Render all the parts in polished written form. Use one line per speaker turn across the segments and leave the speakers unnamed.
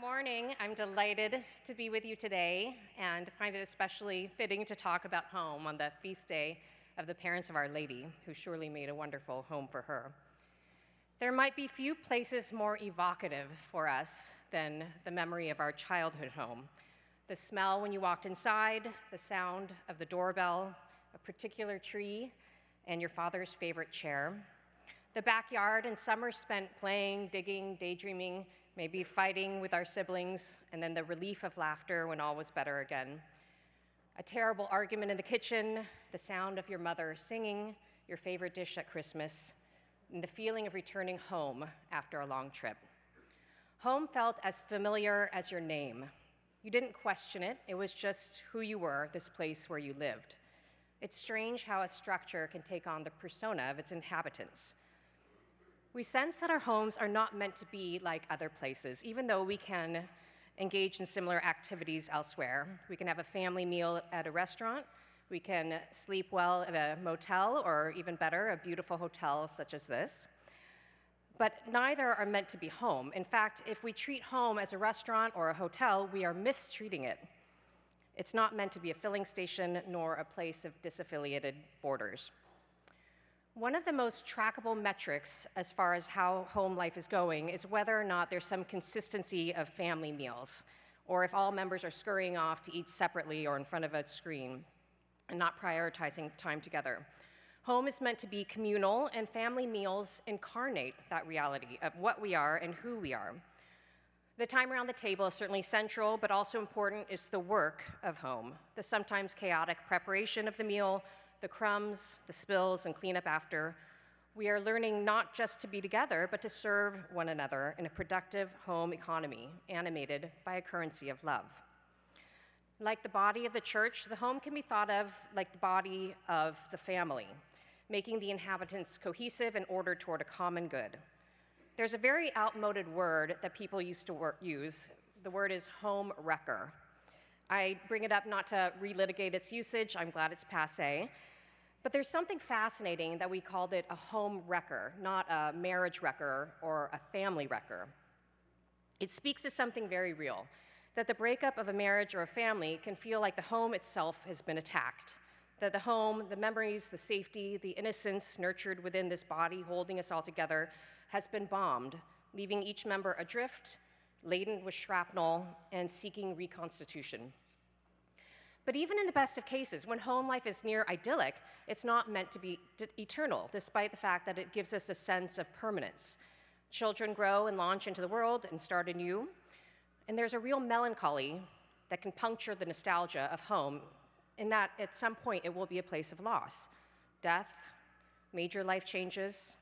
morning. I'm delighted to be with you today and find it especially fitting to talk about home on the feast day of the parents of Our Lady, who surely made a wonderful home for her. There might be few places more evocative for us than the memory of our childhood home. The smell when you walked inside, the sound of the doorbell, a particular tree, and your father's favorite chair. The backyard and summers spent playing, digging, daydreaming, maybe fighting with our siblings, and then the relief of laughter when all was better again. A terrible argument in the kitchen, the sound of your mother singing your favorite dish at Christmas, and the feeling of returning home after a long trip. Home felt as familiar as your name. You didn't question it, it was just who you were, this place where you lived. It's strange how a structure can take on the persona of its inhabitants. We sense that our homes are not meant to be like other places, even though we can engage in similar activities elsewhere. We can have a family meal at a restaurant, we can sleep well at a motel, or even better, a beautiful hotel such as this. But neither are meant to be home. In fact, if we treat home as a restaurant or a hotel, we are mistreating it. It's not meant to be a filling station nor a place of disaffiliated boarders. One of the most trackable metrics as far as how home life is going is whether or not there's some consistency of family meals, or if all members are scurrying off to eat separately or in front of a screen and not prioritizing time together. Home is meant to be communal, and family meals incarnate that reality of what we are and who we are. The time around the table is certainly central, but also important is the work of home, the sometimes chaotic preparation of the meal, the crumbs, the spills, and cleanup after. We are learning not just to be together, but to serve one another in a productive home economy, animated by a currency of love. Like the body of the church, the home can be thought of like the body of the family, making the inhabitants cohesive and ordered toward a common good. There's a very outmoded word that people used to use. The word is home wrecker. I bring it up not to relitigate its usage, I'm glad it's passé. But there's something fascinating that we called it a home wrecker, not a marriage wrecker or a family wrecker. It speaks to something very real, that the breakup of a marriage or a family can feel like the home itself has been attacked, that the home, the memories, the safety, the innocence nurtured within this body holding us all together has been bombed, leaving each member adrift, laden with shrapnel, and seeking reconstitution. But even in the best of cases, when home life is near idyllic, it's not meant to be eternal, despite the fact that it gives us a sense of permanence. Children grow and launch into the world and start anew, and there's a real melancholy that can puncture the nostalgia of home, in that at some point it will be a place of loss. Death, major life changes,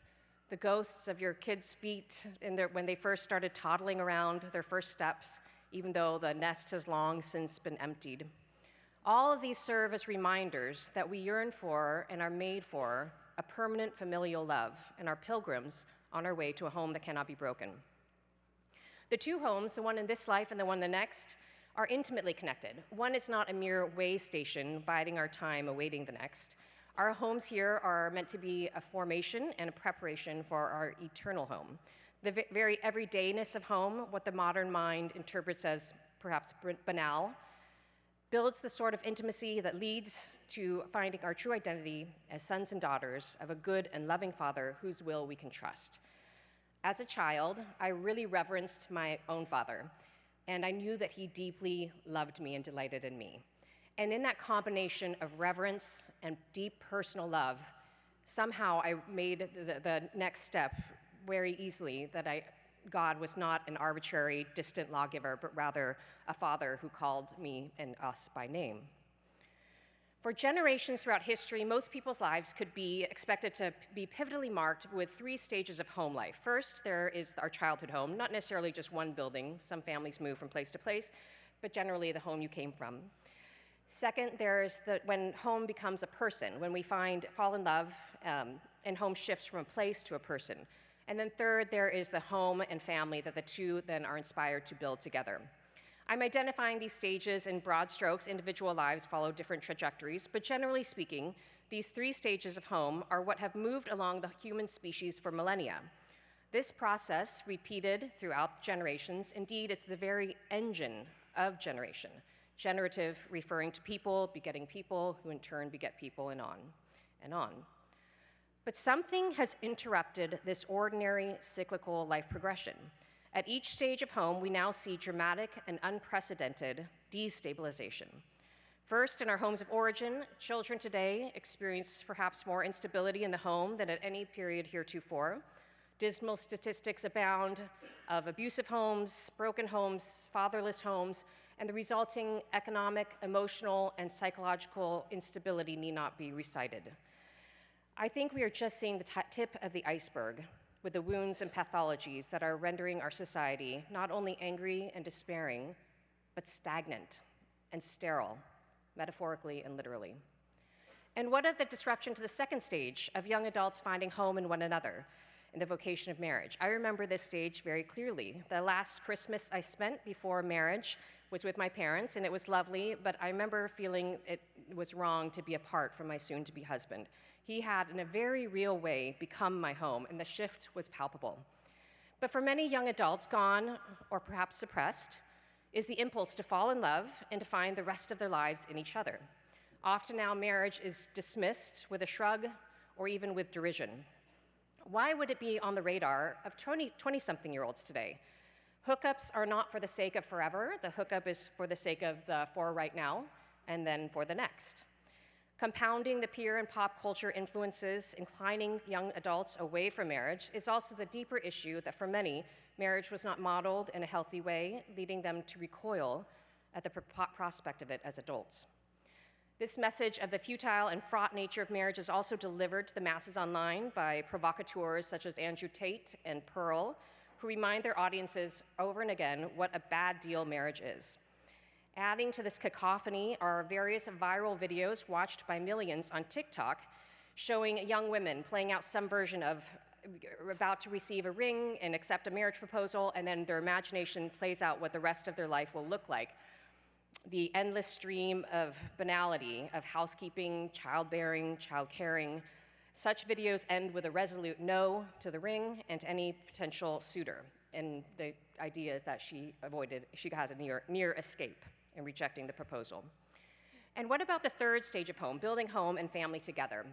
the ghosts of your kids' feet when they first started toddling around, their first steps, even though the nest has long since been emptied. All of these serve as reminders that we yearn for and are made for a permanent familial love and are pilgrims on our way to a home that cannot be broken. The two homes, the one in this life and the one in the next, are intimately connected. One is not a mere way station biding our time awaiting the next. Our homes here are meant to be a formation and a preparation for our eternal home. The very everydayness of home, what the modern mind interprets as perhaps banal, builds the sort of intimacy that leads to finding our true identity as sons and daughters of a good and loving Father whose will we can trust. As a child, I really reverenced my own father, and I knew that he deeply loved me and delighted in me. And in that combination of reverence and deep personal love, somehow I made the next step very easily, that God was not an arbitrary, distant lawgiver, but rather a father who called me and us by name. For generations throughout history, most people's lives could be expected to be pivotally marked with three stages of home life. First, there is our childhood home, not necessarily just one building. Some families move from place to place, but generally the home you came from. Second, there's when home becomes a person, when we fall in love, and home shifts from a place to a person. And then third, there is the home and family that the two then are inspired to build together. I'm identifying these stages in broad strokes. Individual lives follow different trajectories, but generally speaking, these three stages of home are what have moved along the human species for millennia. This process, repeated throughout generations, indeed, it's the very engine of generation. Generative referring to people, begetting people, who in turn beget people, and on and on. But something has interrupted this ordinary cyclical life progression. At each stage of home, we now see dramatic and unprecedented destabilization. First, in our homes of origin, children today experience perhaps more instability in the home than at any period heretofore. Dismal statistics abound of abusive homes, broken homes, fatherless homes, and the resulting economic, emotional, and psychological instability need not be recited. I think we are just seeing the tip of the iceberg with the wounds and pathologies that are rendering our society not only angry and despairing, but stagnant and sterile, metaphorically and literally. And what of the disruption to the second stage of young adults finding home in one another, in the vocation of marriage? I remember this stage very clearly. The last Christmas I spent before marriage was with my parents, and it was lovely, but I remember feeling it was wrong to be apart from my soon-to-be husband. He had, in a very real way, become my home, and the shift was palpable. But for many young adults, gone, or perhaps suppressed, is the impulse to fall in love and to find the rest of their lives in each other. Often now, marriage is dismissed with a shrug or even with derision. Why would it be on the radar of 20-something-year-olds today? Hookups are not for the sake of forever. The hookup is for the sake of the for right now, and then for the next. Compounding the peer and pop culture influences, inclining young adults away from marriage, is also the deeper issue that for many, marriage was not modeled in a healthy way, leading them to recoil at the prospect of it as adults. This message of the futile and fraught nature of marriage is also delivered to the masses online by provocateurs such as Andrew Tate and Pearl, who remind their audiences over and again what a bad deal marriage is. Adding to this cacophony are various viral videos watched by millions on TikTok showing young women playing out some version of about to receive a ring and accept a marriage proposal, and then their imagination plays out what the rest of their life will look like. The endless stream of banality of housekeeping, childbearing, child-caring. Such videos end with a resolute no to the ring and to any potential suitor. And the idea is that she has a near escape in rejecting the proposal. And what about the third stage of home, building home and family together?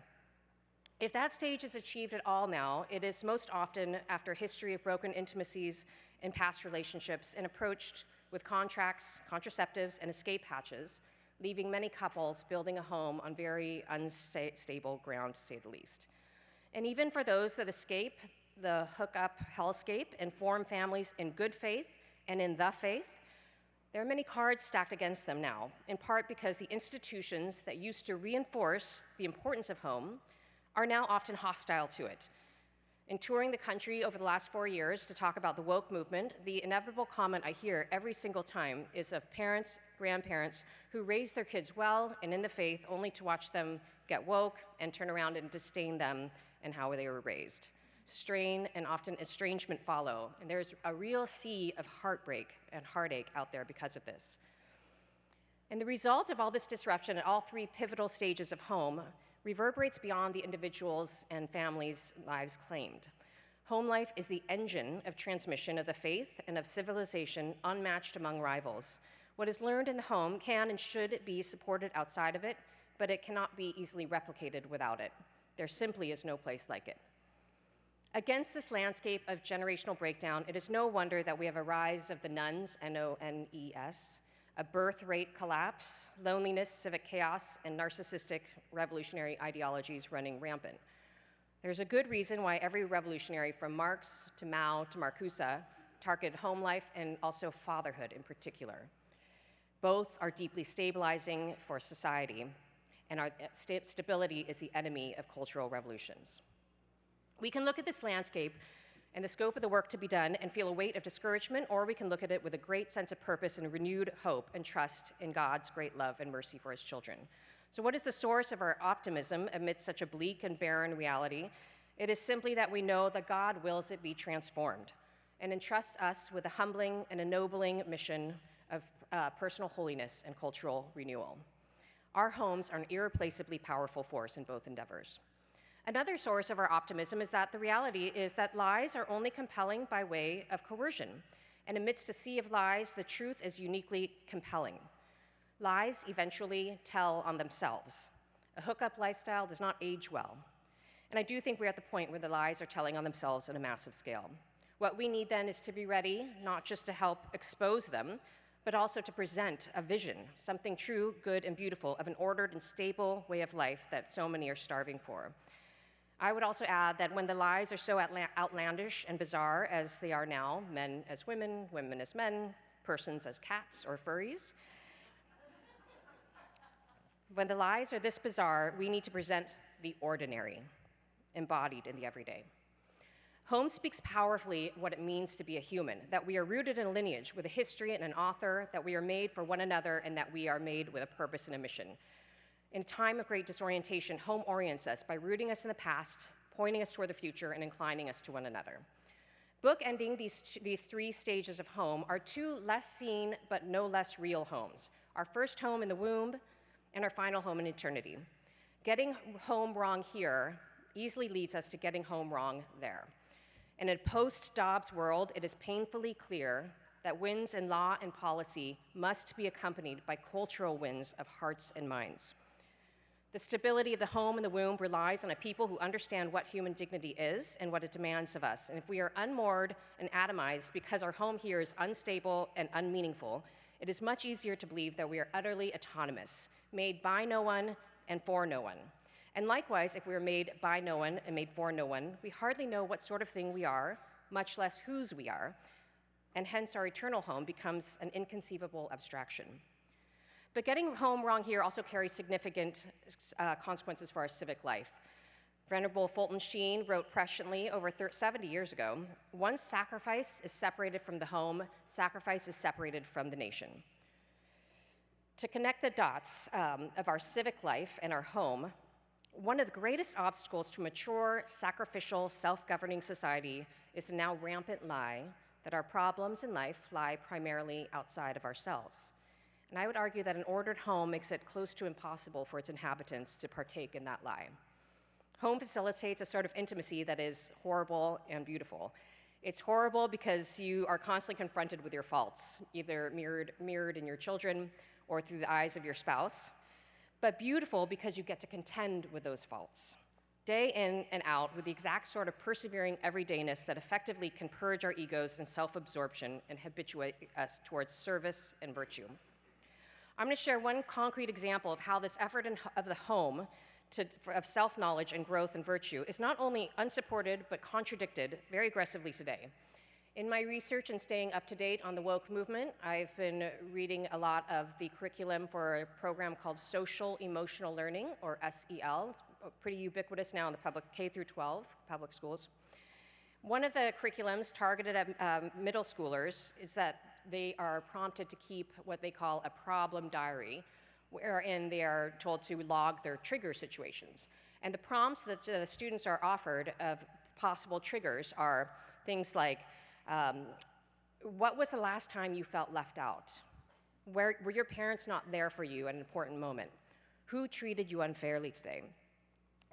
If that stage is achieved at all now, it is most often after a history of broken intimacies in past relationships and approached with contracts, contraceptives, and escape hatches, leaving many couples building a home on very unstable ground, to say the least. And even for those that escape the hookup hellscape and form families in good faith and in the faith, there are many cards stacked against them now, in part because the institutions that used to reinforce the importance of home are now often hostile to it. In touring the country over the last 4 years to talk about the woke movement, the inevitable comment I hear every single time is of parents, grandparents who raise their kids well and in the faith only to watch them get woke and turn around and disdain them and how they were raised. Strain and often estrangement follow, and there's a real sea of heartbreak and heartache out there because of this. And the result of all this disruption at all three pivotal stages of home reverberates beyond the individuals' and families' lives claimed. Home life is the engine of transmission of the faith and of civilization unmatched among rivals. What is learned in the home can and should be supported outside of it, but it cannot be easily replicated without it. There simply is no place like it. Against this landscape of generational breakdown, it is no wonder that we have a rise of the nuns, N-O-N-E-S, a birth rate collapse, loneliness, civic chaos, and narcissistic revolutionary ideologies running rampant. There's a good reason why every revolutionary from Marx to Mao to Marcuse targeted home life and also fatherhood in particular. Both are deeply stabilizing for society, and our stability is the enemy of cultural revolutions. We can look at this landscape and the scope of the work to be done and feel a weight of discouragement, or we can look at it with a great sense of purpose and renewed hope and trust in God's great love and mercy for his children. So what is the source of our optimism amidst such a bleak and barren reality? It is simply that we know that God wills it be transformed and entrusts us with a humbling and ennobling mission of personal holiness and cultural renewal. Our homes are an irreplaceably powerful force in both endeavors. Another source of our optimism is that the reality is that lies are only compelling by way of coercion. And amidst a sea of lies, the truth is uniquely compelling. Lies eventually tell on themselves. A hookup lifestyle does not age well. And I do think we're at the point where the lies are telling on themselves on a massive scale. What we need then is to be ready, not just to help expose them, but also to present a vision, something true, good, and beautiful of an ordered and stable way of life that so many are starving for. I would also add that when the lies are so outlandish and bizarre as they are now, men as women, women as men, persons as cats or furries, when the lies are this bizarre, we need to present the ordinary, embodied in the everyday. Home speaks powerfully what it means to be a human, that we are rooted in a lineage with a history and an author, that we are made for one another, and that we are made with a purpose and a mission. In a time of great disorientation, home orients us by rooting us in the past, pointing us toward the future, and inclining us to one another. Bookending these three stages of home are two less seen but no less real homes. Our first home in the womb and our final home in eternity. Getting home wrong here easily leads us to getting home wrong there. In a post-Dobbs world, it is painfully clear that wins in law and policy must be accompanied by cultural wins of hearts and minds. The stability of the home and the womb relies on a people who understand what human dignity is and what it demands of us. And if we are unmoored and atomized because our home here is unstable and unmeaningful, it is much easier to believe that we are utterly autonomous, made by no one and for no one. And likewise, if we are made by no one and made for no one, we hardly know what sort of thing we are, much less whose we are, and hence our eternal home becomes an inconceivable abstraction. But getting home wrong here also carries significant consequences for our civic life. Venerable Fulton Sheen wrote presciently over 70 years ago, "Once sacrifice is separated from the home, sacrifice is separated from the nation." To connect the dots of our civic life and our home, one of the greatest obstacles to a mature, sacrificial, self-governing society is the now rampant lie that our problems in life lie primarily outside of ourselves. And I would argue that an ordered home makes it close to impossible for its inhabitants to partake in that lie. Home facilitates a sort of intimacy that is horrible and beautiful. It's horrible because you are constantly confronted with your faults, either mirrored in your children or through the eyes of your spouse, but beautiful because you get to contend with those faults, day in and out, with the exact sort of persevering everydayness that effectively can purge our egos and self-absorption and habituate us towards service and virtue. I'm going to share one concrete example of how this effort of the home of self-knowledge and growth and virtue is not only unsupported but contradicted very aggressively today. In my research and staying up to date on the woke movement, I've been reading a lot of the curriculum for a program called Social Emotional Learning, or SEL. It's pretty ubiquitous now in the public K through 12 public schools. One of the curriculums targeted at middle schoolers is that they are prompted to keep what they call a problem diary, wherein they are told to log their trigger situations. And the prompts that the students are offered of possible triggers are things like, what was the last time you felt left out? Were your parents not there for you at an important moment? Who treated you unfairly today?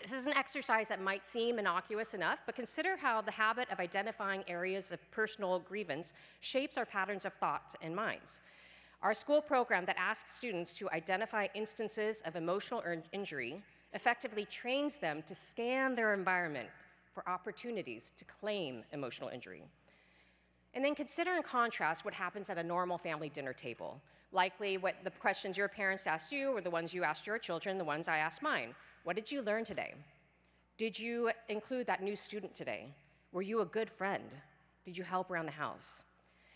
This is an exercise that might seem innocuous enough, but consider how the habit of identifying areas of personal grievance shapes our patterns of thought and minds. Our school program that asks students to identify instances of emotional injury effectively trains them to scan their environment for opportunities to claim emotional injury. And then consider in contrast what happens at a normal family dinner table. Likely what the questions your parents asked you were the ones you asked your children, the ones I asked mine. What did you learn today? Did you include that new student today? Were you a good friend? Did you help around the house?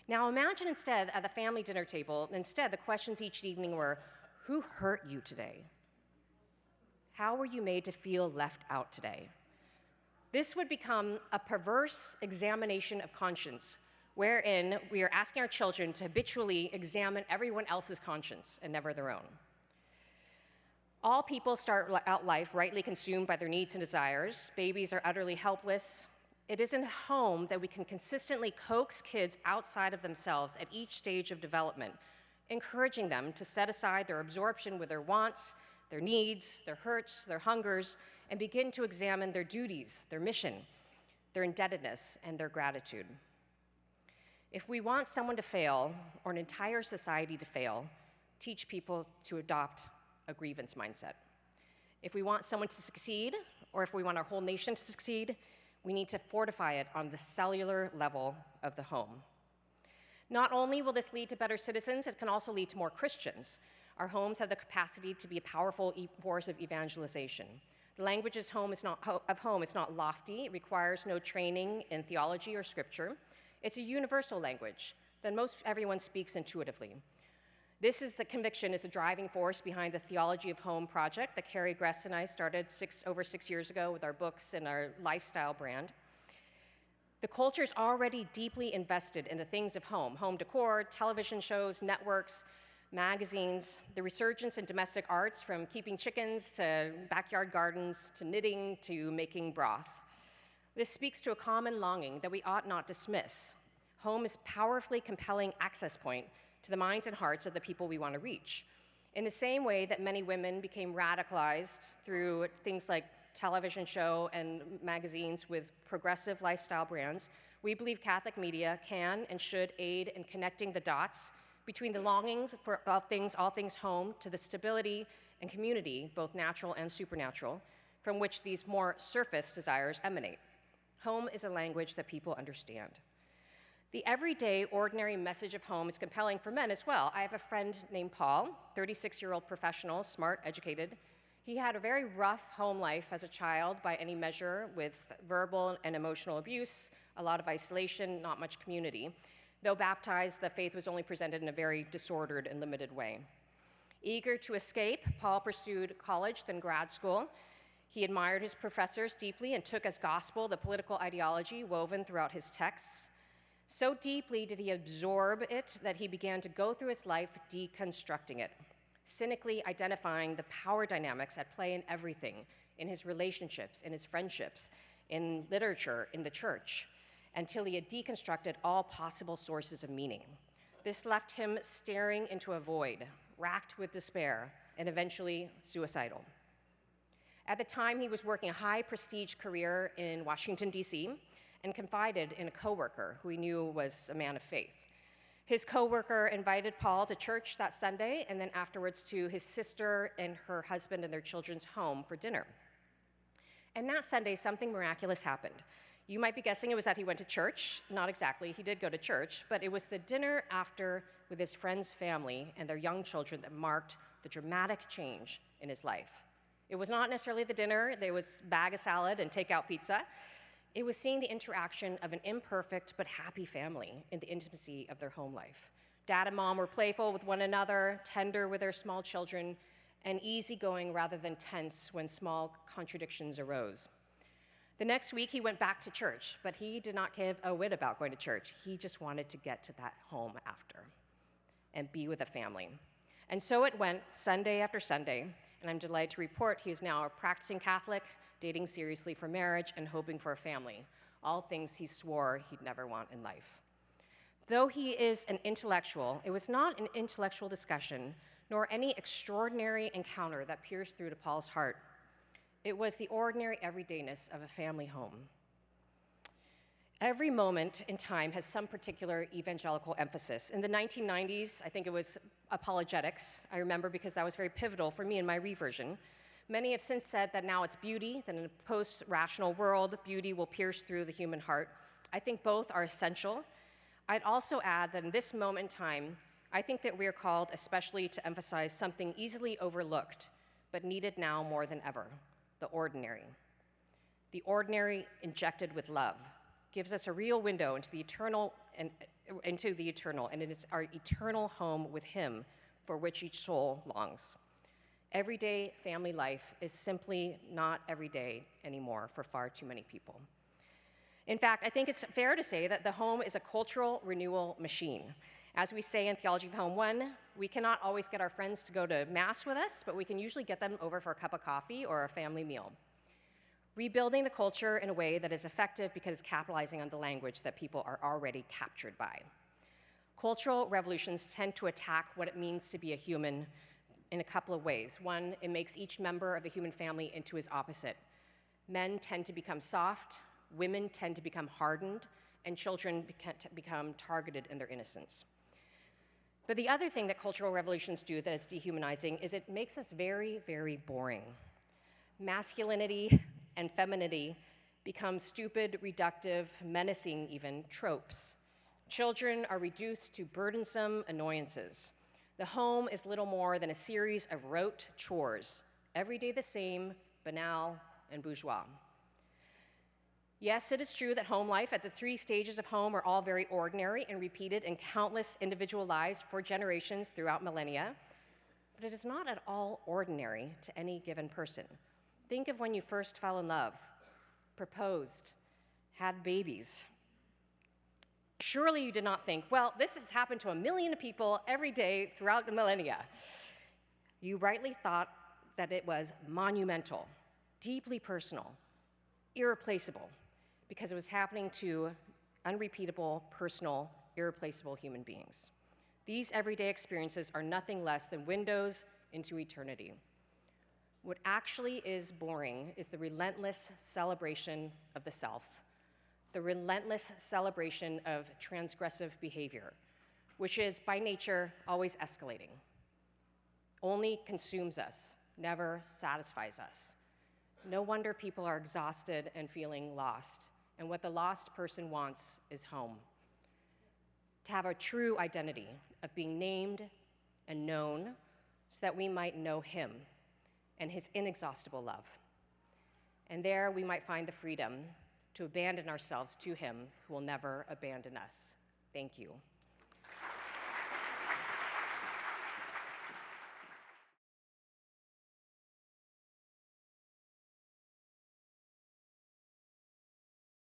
Now imagine instead at the family dinner table, the questions each evening were, who hurt you today? How were you made to feel left out today? This would become a perverse examination of conscience, wherein we are asking our children to habitually examine everyone else's conscience and never their own. All people start out life rightly consumed by their needs and desires. Babies are utterly helpless. It is in home that we can consistently coax kids outside of themselves at each stage of development, encouraging them to set aside their absorption with their wants, their needs, their hurts, their hungers, and begin to examine their duties, their mission, their indebtedness, and their gratitude. If we want someone to fail, or an entire society to fail, teach people to adopt a grievance mindset. If we want someone to succeed, or if we want our whole nation to succeed, we need to fortify it on the cellular level of the home. Not only will this lead to better citizens, it can also lead to more Christians. Our homes have the capacity to be a powerful force of evangelization. The language of home is not lofty. It requires no training in theology or scripture. It's a universal language that most everyone speaks intuitively. This is the conviction is the driving force behind the Theology of Home project that Carrie Gress and I started over 6 years ago with our books and our lifestyle brand. The culture is already deeply invested in the things of home decor, television shows, networks, magazines, the resurgence in domestic arts from keeping chickens to backyard gardens to knitting to making broth. This speaks to a common longing that we ought not dismiss. Home is a powerfully compelling access point to the minds and hearts of the people we want to reach. In the same way that many women became radicalized through things like television show and magazines with progressive lifestyle brands, we believe Catholic media can and should aid in connecting the dots between the longings for all things home to the stability and community, both natural and supernatural, from which these more surface desires emanate. Home is a language that people understand. The everyday, ordinary message of home is compelling for men as well. I have a friend named Paul, 36-year-old professional, smart, educated. He had a very rough home life as a child by any measure, with verbal and emotional abuse, a lot of isolation, not much community. Though baptized, the faith was only presented in a very disordered and limited way. Eager to escape, Paul pursued college, then grad school. He admired his professors deeply and took as gospel the political ideology woven throughout his texts. So deeply did he absorb it that he began to go through his life deconstructing it, cynically identifying the power dynamics at play in everything, in his relationships, in his friendships, in literature, in the church, until he had deconstructed all possible sources of meaning. This left him staring into a void, racked with despair, and eventually suicidal. At the time, he was working a high-prestige career in Washington, D.C., and confided in a coworker who he knew was a man of faith. His coworker invited Paul to church that Sunday, and then afterwards to his sister and her husband and their children's home for dinner. And that Sunday, something miraculous happened. You might be guessing it was that he went to church. Not exactly, he did go to church, but it was the dinner after with his friend's family and their young children that marked the dramatic change in his life. It was not necessarily the dinner, there was bag of salad and takeout pizza. It was seeing the interaction of an imperfect but happy family in the intimacy of their home life. Dad and mom were playful with one another, tender with their small children, and easygoing rather than tense when small contradictions arose. The next week, he went back to church, but he did not give a whit about going to church. He just wanted to get to that home after and be with a family. And so it went Sunday after Sunday, and I'm delighted to report he is now a practicing Catholic, dating seriously for marriage, and hoping for a family, all things he swore he'd never want in life. Though he is an intellectual, it was not an intellectual discussion, nor any extraordinary encounter that pierced through to Paul's heart. It was the ordinary everydayness of a family home. Every moment in time has some particular evangelical emphasis. In the 1990s, I think it was apologetics. I remember because that was very pivotal for me in my reversion. Many have since said that now it's beauty, that in a post-rational world, beauty will pierce through the human heart. I think both are essential. I'd also add that in this moment in time, I think that we are called especially to emphasize something easily overlooked, but needed now more than ever, the ordinary. The ordinary injected with love gives us a real window into the eternal, and it is our eternal home with Him for which each soul longs. Everyday family life is simply not everyday anymore for far too many people. In fact, I think it's fair to say that the home is a cultural renewal machine. As we say in Theology of Home 1, we cannot always get our friends to go to Mass with us, but we can usually get them over for a cup of coffee or a family meal. Rebuilding the culture in a way that is effective because it's capitalizing on the language that people are already captured by. Cultural revolutions tend to attack what it means to be a human in a couple of ways. One, it makes each member of the human family into his opposite. Men tend to become soft, women tend to become hardened, and children become targeted in their innocence. But the other thing that cultural revolutions do that is dehumanizing is it makes us very, very boring. Masculinity and femininity become stupid, reductive, menacing even tropes. Children are reduced to burdensome annoyances. The home is little more than a series of rote chores, every day the same, banal, and bourgeois. Yes, it is true that home life at the 3 stages of home are all very ordinary and repeated in countless individual lives for generations throughout millennia, but it is not at all ordinary to any given person. Think of when you first fell in love, proposed, had babies. Surely you did not think, well, this has happened to a million people every day throughout the millennia. You rightly thought that it was monumental, deeply personal, irreplaceable, because it was happening to unrepeatable, personal, irreplaceable human beings. These everyday experiences are nothing less than windows into eternity. What actually is boring is the relentless celebration of the self, the relentless celebration of transgressive behavior, which is by nature always escalating, only consumes us, never satisfies us. No wonder people are exhausted and feeling lost, and what the lost person wants is home. To have a true identity of being named and known so that we might know him and his inexhaustible love. And there we might find the freedom to abandon ourselves to him who will never abandon us. Thank you.